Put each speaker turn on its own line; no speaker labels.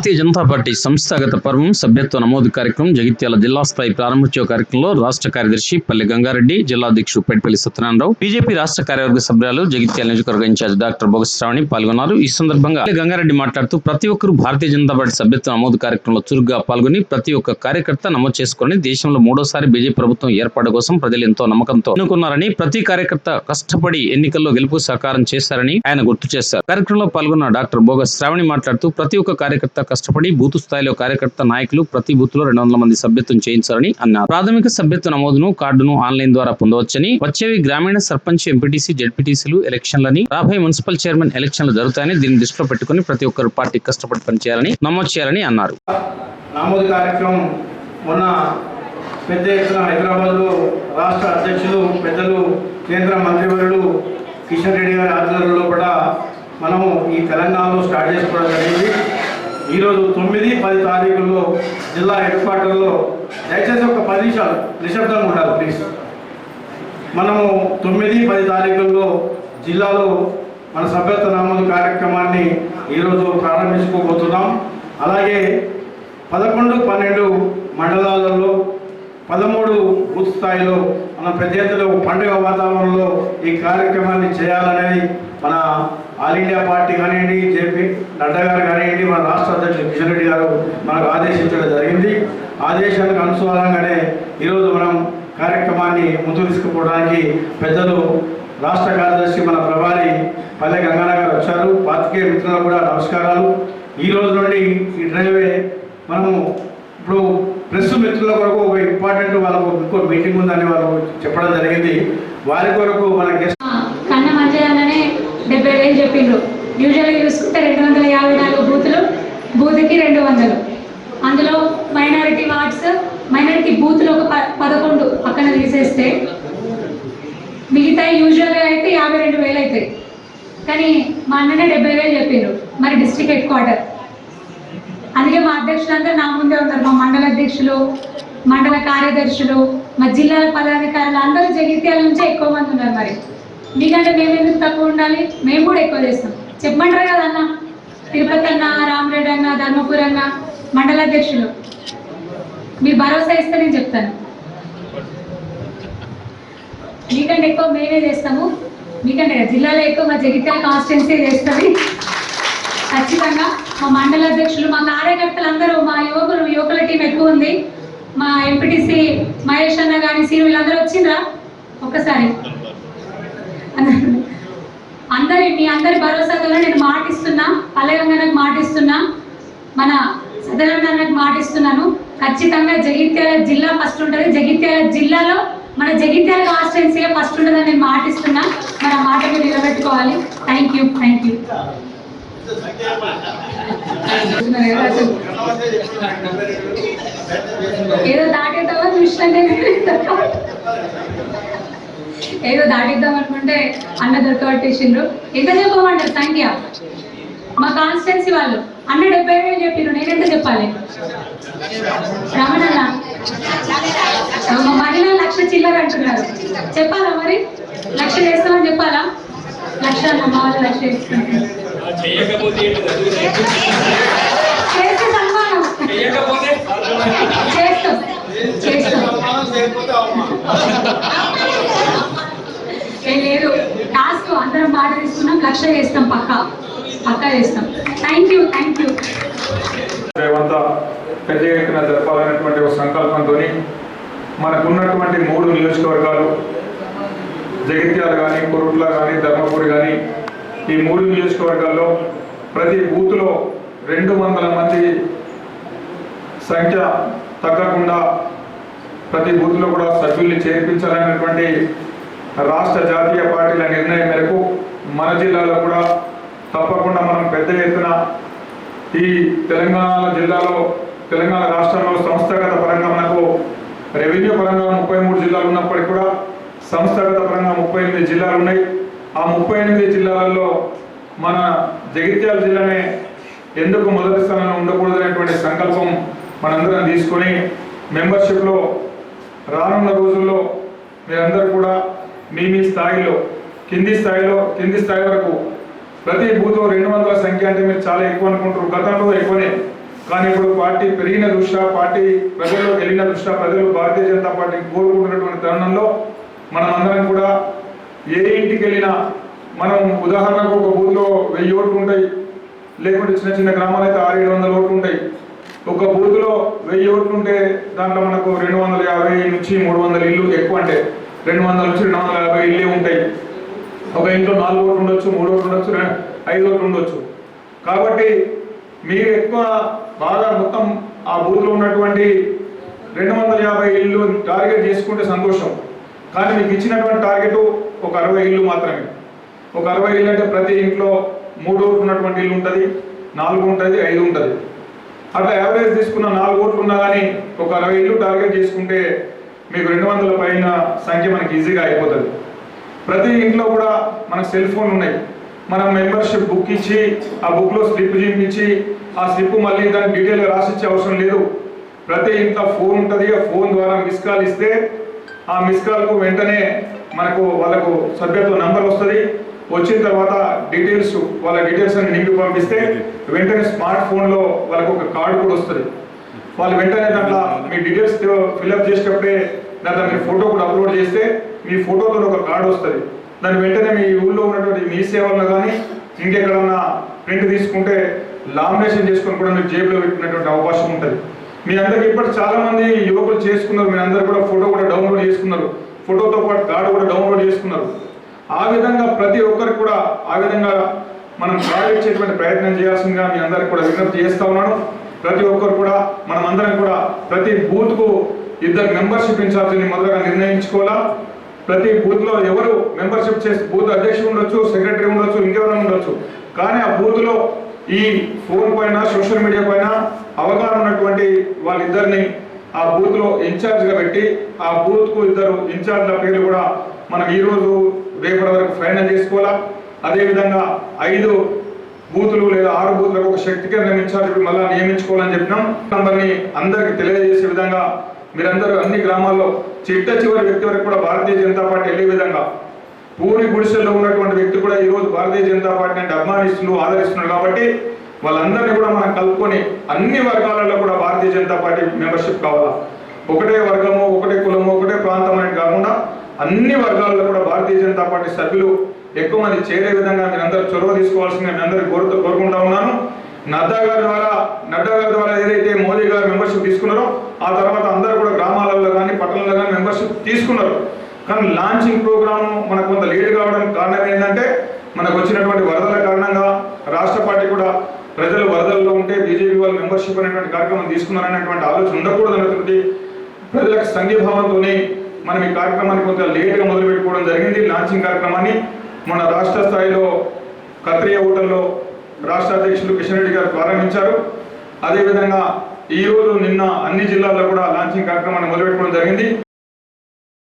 Bharatiya Janata party సంస్థాగత పర్వం సభ్యత్వ నమోదు కార్యక్రమం జగిత్యాల జిల్లా స్థాయి ప్రారంభోత్సవ కార్యక్రమంలో రాష్ట్ర కార్యదర్శి పల్లె గంగారెడ్డి, జిల్లా అధ్యక్షుడు పెట్పల్లి సత్యనారాయణరావు, బీజేపీ రాష్ట్ర కార్యవర్గ సభ్యులు జగిత్యాల నియోజకవర్గ ఇన్ఛార్జ్ డాక్టర్ బోగస్ శ్రావణి పాల్గొన్నారు. ఈ సందర్భంగా పల్లె గంగారెడ్డి మాట్లాడుతూ ప్రతి ఒక్కరూ భారతీయ జనతా పార్టీ సభ్యత్వ నమోదు కార్యక్రమంలో చురుగ్గా పాల్గొని ప్రతి ఒక్క కార్యకర్త నమోదు చేసుకుని దేశంలో మూడోసారి బీజేపీ ప్రభుత్వం ఏర్పాటు కోసం ప్రజలు ఎంతో నమ్మకంతో ఎన్నుకున్నారని, ప్రతి కార్యకర్త కష్టపడి ఎన్నికల్లో గెలుపు సహకారం చేశారని ఆయన గుర్తు చేశారు. కార్యక్రమంలో పాల్గొన్న డాక్టర్ బోగస్ శ్రావణి మాట్లాడుతూ ప్రతి ఒక్క కార్యకర్త కష్టపడి బూత్ స్థాయిలో కార్యకర్త నాయకులు ప్రతి బూత్ లో 200 మంది సభ్యత్వం చేయించారని అన్నారు. ప్రాథమిక సభ్యత్వ నమోదును కార్డును ఆన్లైన్ ద్వారా పొందవచ్చని, వచ్చేవి గ్రామీణ సర్పంచ్, ఎంపీటీసీ, జెడ్పీటీసీలు ఎలక్షన్లని, రాబోయే మున్సిపల్ చైర్మన్ ఎలక్షన్లు జరుగుతాయని, దీన్ని దృష్టిలో పెట్టుకుని ప్రతి ఒక్కరు పార్టీ కష్టపడి పనిచేయాలని, నమోదు చేయాలని అన్నారు.
నమోదు కార్యక్రమం మొన్న పెద్ద ఎత్తున హైదరాబాద్ లో రాష్ట్ర అధ్యక్షులు పెద్దలు కేంద్ర మంత్రివర్యులు కిషన్ రెడ్డి గారి ఆధ్వర్యంలో కూడా మనము ఈ తెలంగాణలో స్టార్ట్ చేసుకోవడం జరిగింది. ఈరోజు 9-10 తారీఖుల్లో జిల్లా హెడ్ క్వార్టర్లో దయచేసి ఒక 10 నిమిషాలు నిశ్శబ్దంగా ఉండాలి ప్లీజ్. మనము 9-10 తారీఖుల్లో జిల్లాలో మన సభ్యత్వ నమోదు కార్యక్రమాన్ని ఈరోజు ప్రారంభించుకోబోతున్నాం. అలాగే 11-12 మండలాలలో 13 బూత్ స్థాయిలో మనం పెద్ద ఎత్తున పండుగ వాతావరణంలో ఈ కార్యక్రమాన్ని చేయాలనేది మన ఆల్ ఇండియా పార్టీ కానివ్వండి, జేపీ నడ్డా గారు కానివ్వండి, మన రాష్ట్ర అధ్యక్షుడు కిషన్ రెడ్డి గారు మనకు ఆదేశించడం జరిగింది. ఆదేశానికి అనుసారంగానే ఈరోజు మనం కార్యక్రమాన్ని ముందుకు తీసుకుపోవడానికి పెద్దలు రాష్ట్ర కార్యదర్శి మన ప్రభారి పల్లె గంగారావు గారు వచ్చారు. పాత్రికేయ మిత్రులకు కూడా నమస్కారాలు. ఈ రోజు నుండి ఈ డ్రైవే మనము ఇప్పుడు ప్రెస్ మిత్రుల కొరకు ఒక ఇంపార్టెంట్ వాళ్ళకు ఇంకో మీటింగ్ ఉందని వాళ్ళు చెప్పడం జరిగింది. వారి కొరకు మన గెస్ట్
కన్న మంచిగానే 70,000 చెప్పిండ్రు. యూజువల్గా చూసుకుంటే 254 బూతులు, బూత్కి 200. అందులో మైనారిటీ వార్డ్స్, మైనారిటీ బూత్లు ఒక 11 పక్కన తీసేస్తే మిగతా యూజువల్గా అయితే 52,000 అవుతాయి. కానీ మా అన్ననే 70,000 చెప్పిండ్రు. మరి డిస్ట్రిక్ట్ హెడ్ క్వార్టర్, అందుకే మా అధ్యక్షులందరూ నా ముందే ఉన్నారు. మా మండల అధ్యక్షులు, మండల కార్యదర్శులు, మా జిల్లాల పదాధికారులు అందరూ జగిత్యాల నుంచే ఎక్కువ మంది ఉన్నారు. మరి మీకంటే మేము ఎందుకు తక్కువ ఉండాలి? మేము కూడా ఎక్కువ చేస్తాం. చెప్పమంటారు కదా అన్న, తిరుపతి అన్న, రామరెడ్డి అన్న, ధర్మపురి అన్న మండల అధ్యక్షులు, మీ భరోసా ఇస్తే నేను చెప్తాను. మీకంటే ఎక్కువ మేమే చేస్తాము. మీకంటే జిల్లాలో ఎక్కువ మా జగిత్యాల కాన్స్టిట్యున్సీ చేస్తుంది ఖచ్చితంగా. మా మండల అధ్యక్షులు, మా కార్యకర్తలు అందరూ, మా యువకుల టీం ఎక్కువ ఉంది. మా ఎంపీటీసీ మహేష్ అన్న కానీ సీను వీళ్ళందరూ వచ్చిండ్రా ఒక్కసారి? మీ అందరి భరోసాతో నేను మాటిస్తున్నా, పల్లెగంగన్నకు మాటిస్తున్నా, మన సదరన్నకు మాటిస్తున్నాను. ఖచ్చితంగా జగిత్యాల జిల్లా ఫస్ట్ ఉంటుంది. జగిత్యాల జిల్లాలో మన జగిత్యాల కాన్స్టిట్యున్సీ ఫస్ట్ ఉంటుందని నేను మాటిస్తున్నా. మన మాట మీరు నిలబెట్టుకోవాలి. Thank you. ఏదో దాటేద్దామా చూసినా, ఏదో దాటిద్దాం అనుకుంటే అన్న దొరకబట్టేసిండ్రు. ఎంత చెప్పమంటారు సంఖ్య? మా కాన్స్టిట్యున్సీ వాళ్ళు అన్న 70,000 చెప్పిండ్రు. నేనెంత చెప్పాలి? రమణన్న మా మహిళలు 1,00,000 చిల్లర అంటున్నారు. చెప్పాలా మరి? 1,00,000 చేస్తామని చెప్పాలా? 1,00,000 అన్న, మా వాళ్ళు 1,00,000 ఇస్తున్నారు. చేస్తే సన్మానం చేస్తాం. లేదు, టాస్క్ అందరం మాట తీసుకున్నాం. 1,00,000 చేస్తాం, పక్కా చేస్తాం. Thank you.
రేవంత పెద్ద ఎత్తున జరపాలనేటువంటి ఒక సంకల్పంతో మనకున్నటువంటి 3 నియోజకవర్గాలు, జగిత్యాల కానీ, కొరుట్ల కానీ, ధర్మపురి కానీ, ఈ 3 నియోజకవర్గాల్లో ప్రతి బూత్లో 200 మంది సంఖ్య తగ్గకుండా ప్రతి బూత్లో కూడా సభ్యుల్ని చేర్పించాలనేటువంటి రాష్ట్ర జాతీయ పార్టీల నిర్ణయం మేరకు మన జిల్లాలో కూడా తప్పకుండా మనం పెద్ద ఎత్తున ఈ తెలంగాణ రాష్ట్రంలో సంస్థాగత పరంగా మనకు రెవెన్యూ పరంగా 33 జిల్లాలు ఉన్నప్పటికీ కూడా సంస్థాగత పరంగా 38 జిల్లాలు ఉన్నాయి. ఆ 38 జిల్లాలలో మన జగిత్యాల జిల్లానే ఎందుకు మొదటి స్థానంలో ఉండకూడదనేటువంటి సంకల్పం మనందరం తీసుకొని మెంబర్షిప్లో రానున్న రోజుల్లో మీరందరూ కూడా మీ స్థాయిలో కింది స్థాయి వరకు ప్రతి బూత్లో 200 సంఖ్య అంటే మీరు చాలా ఎక్కువ అనుకుంటారు. గతంలో ఎక్కువనే కానీ ఇప్పుడు పార్టీ పెరిగిన దృష్ట్యా, పార్టీ ప్రజల్లో వెళ్ళిన దృష్ట్యా, ప్రజలు భారతీయ జనతా పార్టీని కోరుకుంటున్నటువంటి తరుణంలో మనమందరం కూడా ఏ ఇంటికి వెళ్ళినా, మనం ఉదాహరణకు ఒక బూత్లో 1000 ఓట్లు ఉంటాయి, లేకుంటే చిన్న చిన్న గ్రామాలు అయితే 600-700 ఓట్లు ఉంటాయి. ఒక బూత్లో 1000 ఓట్లు ఉంటే దాంట్లో మనకు 250 నుంచి 300 ఇల్లు, ఎక్కువ అంటే 200 నుంచి 250 ఇల్లే ఉంటాయి. ఒక ఇంట్లో 4 ఓట్లు ఉండొచ్చు, 3 ఓట్లు ఉండొచ్చు, 5 ఓట్లు ఉండొచ్చు. కాబట్టి మీరు ఎక్కువ బాగా మొత్తం ఆ బూత్లో ఉన్నటువంటి 250 ఇల్లు టార్గెట్ చేసుకుంటే సంతోషం. కానీ మీకు ఇచ్చినటువంటి టార్గెట్ ఒక 60 ఇల్లు మాత్రమే. ఒక 60 ఇల్లు అంటే ప్రతి ఇంట్లో 3 ఓట్లు ఉన్నటువంటి ఇల్లు ఉంటుంది, 4 ఉంటుంది, 5 ఉంటుంది. అట్లా యావరేజ్ తీసుకున్న 4 ఓట్లు ఉన్నా కానీ ఒక 60 ఇల్లు టార్గెట్ చేసుకుంటే మీకు 200 పైన సంఖ్య మనకి ఈజీగా అయిపోతుంది. ప్రతి ఇంట్లో కూడా మనకు సెల్ ఫోన్ ఉన్నాయి. మనం మెంబర్షిప్ బుక్ ఇచ్చి ఆ బుక్లో స్లిప్ చూపించి ఆ స్లిప్ మళ్ళీ దాన్ని డీటెయిల్గా రాసిచ్చే అవసరం లేదు. ప్రతి ఇంట్లో ఫోన్ ఉంటుంది. ఆ ఫోన్ ద్వారా మిస్ కాల్ ఇస్తే ఆ మిస్ కాల్కు వెంటనే మనకు వాళ్ళకు సభ్యత్వ నంబర్ వస్తుంది. వచ్చిన తర్వాత డీటెయిల్స్, వాళ్ళ డీటెయిల్స్ అన్ని నింపి పంపిస్తే వెంటనే స్మార్ట్ ఫోన్లో వాళ్ళకు ఒక కార్డు కూడా వస్తుంది. వాళ్ళు వెంటనే దాంట్లో మీ డీటెయిల్స్ ఫిల్అప్ చేసేటప్పుడే దాంట్లో మీరు ఫోటో కూడా అప్లోడ్ చేస్తే మీ ఫోటోతో ఒక కార్డు వస్తుంది. దాన్ని వెంటనే మీ ఊళ్ళో ఉన్నటువంటి మీ సేవలను కానీ ఇంకెక్కడన్నా ప్రింట్ తీసుకుంటే లామినేషన్ చేసుకొని కూడా మీరు జేబులో పెట్టినటువంటి అవకాశం ఉంటుంది. మీ అందరికి ఇప్పటికి చాలా మంది యువకులు చేసుకున్నారు. మీ అందరు కూడా ఫోటో కూడా డౌన్లోడ్ చేసుకున్నారు, ఫోటోతో పాటు కార్డు కూడా డౌన్లోడ్ చేసుకున్నారు. ఆ విధంగా ప్రతి ఒక్కరికి కూడా ఆ విధంగా మనం కార్డు ఇచ్చేటువంటి ప్రయత్నం చేయాల్సిందిగా మీ అందరికి కూడా విజ్ఞప్తి చేస్తా ఉన్నాను. ప్రతి ఒక్కరు కూడా మనం అందరం కూడా ప్రతి బూత్కు 2 మెంబర్షిప్ ఇన్ఛార్జిని మొదలుగా నిర్ణయించుకోవాలా. ప్రతి బూత్లో ఎవరు మెంబర్షిప్ చేసి, బూత్ అధ్యక్షుడు ఉండొచ్చు, సెక్రటరీ ఉండొచ్చు, ఇంకెవరైనా ఉండొచ్చు. కానీ ఆ బూత్లో ఈ ఫోన్ పైన, సోషల్ మీడియా పైన అవగాహన ఉన్నటువంటి వాళ్ళిద్దరిని ఆ బూత్లో ఇన్ఛార్జ్గా పెట్టి ఆ బూత్కు 2 ఇన్ఛార్జ్ల పేర్లు కూడా మనం ఈరోజు రేపటి వరకు ఫైనల్ చేసుకోవాలా. అదేవిధంగా 5 బూతులు లేదా 6 బూత్లకు ఒక శక్తి కేంద్రం ఇన్ఛార్జ్ మళ్ళీ నియమించుకోవాలని చెప్పినాం. అందరినీ అందరికీ తెలియజేసే విధంగా మీరందరూ అన్ని గ్రామాల్లో చిట్ట చివరి వ్యక్తి వరకు కూడా భారతీయ జనతా పార్టీ వెళ్ళే విధంగా, పూరి గుడిసెల్లో ఉన్నటువంటి వ్యక్తి కూడా ఈరోజు భారతీయ జనతా పార్టీ అంటే అభిమానిస్తున్నారు, ఆదరిస్తున్నారు. కాబట్టి వాళ్ళందరినీ కూడా మనం కలుపుకొని అన్ని వర్గాలలో కూడా భారతీయ జనతా పార్టీ మెంబర్షిప్ కావాలా. ఒకటే వర్గము, ఒకటే కులము, ఒకటే ప్రాంతం అనేది కాకుండా అన్ని వర్గాల్లో కూడా భారతీయ జనతా పార్టీ సభ్యులు ఎక్కువ మంది చేరే విధంగా మీరందరూ చొరవ తీసుకోవాల్సిందిగా మీ అందరికీ కోరుకుంటా ఉన్నాను. నడ్డా గారి ద్వారా ఏదైతే మోదీ గారు మెంబర్షిప్ తీసుకున్నారో ఆ తర్వాత అందరూ కూడా గ్రామాలలో కానీ పట్టణాల్లో కానీ మెంబర్షిప్ తీసుకున్నారు. కానీ లాంచింగ్ ప్రోగ్రామ్ మనకు కొంత లేట్ కావడానికి కారణం ఏంటంటే మనకు వచ్చినటువంటి వరదల కారణంగా రాష్ట్ర పార్టీ కూడా ప్రజలు వరదల్లో ఉంటే బీజేపీ వాళ్ళు మెంబర్షిప్ అనేటువంటి కార్యక్రమం తీసుకున్నారనేటువంటి ఆలోచన ఉండకూడదు అనేటువంటి ప్రజలకు సంఘీభావంతోనే మనం ఈ కార్యక్రమాన్ని కొంత లేట్గా మొదలుపెట్టుకోవడం జరిగింది. లాంచింగ్ కార్యక్రమాన్ని మన రాష్ట్ర స్థాయిలో కత్రియా హోటల్లో రాష్ట్ర అధ్యక్షులు కిషన్ రెడ్డి గారు ప్రారంభించారు. అదేవిధంగా ఈరోజు నిన్న అన్ని జిల్లాల్లో కూడా లాంచింగ్ కార్యక్రమాన్ని మొదలుపెట్టుకోవడం జరిగింది.